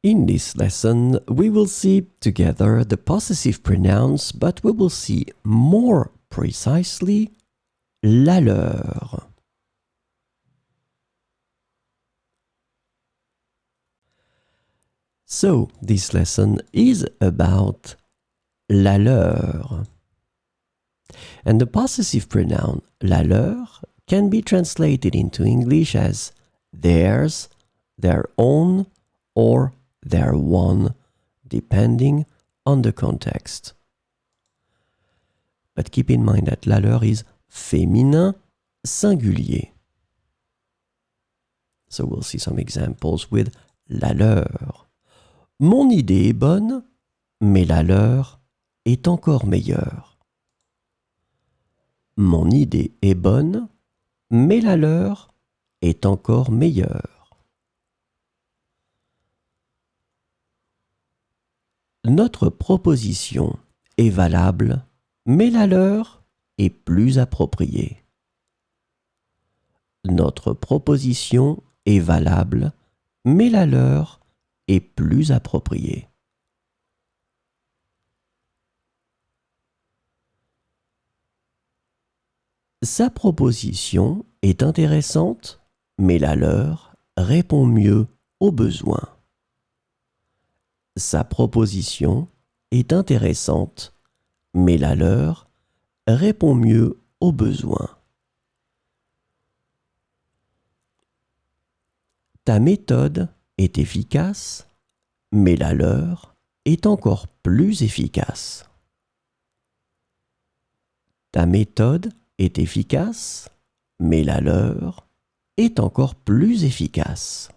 In this lesson, we will see together the possessive pronouns, but we will see more precisely la leur. So, this lesson is about la leur. And the possessive pronoun la leur can be translated into English as theirs, their own, or their one, depending on the context. But keep in mind that la leur is féminin singulier. So we'll see some examples with la leur. Mon idée est bonne, mais la leur est encore meilleure. Mon idée est bonne, mais la leur est encore meilleure. Notre proposition est valable, mais la leur est plus appropriée. Notre proposition est valable, mais la leur est plus appropriée. Sa proposition est intéressante, mais la leur répond mieux aux besoins. Sa proposition est intéressante, mais la leur répond mieux aux besoins. Ta méthode est efficace, mais la leur est encore plus efficace. Ta méthode est efficace, mais la leur est encore plus efficace.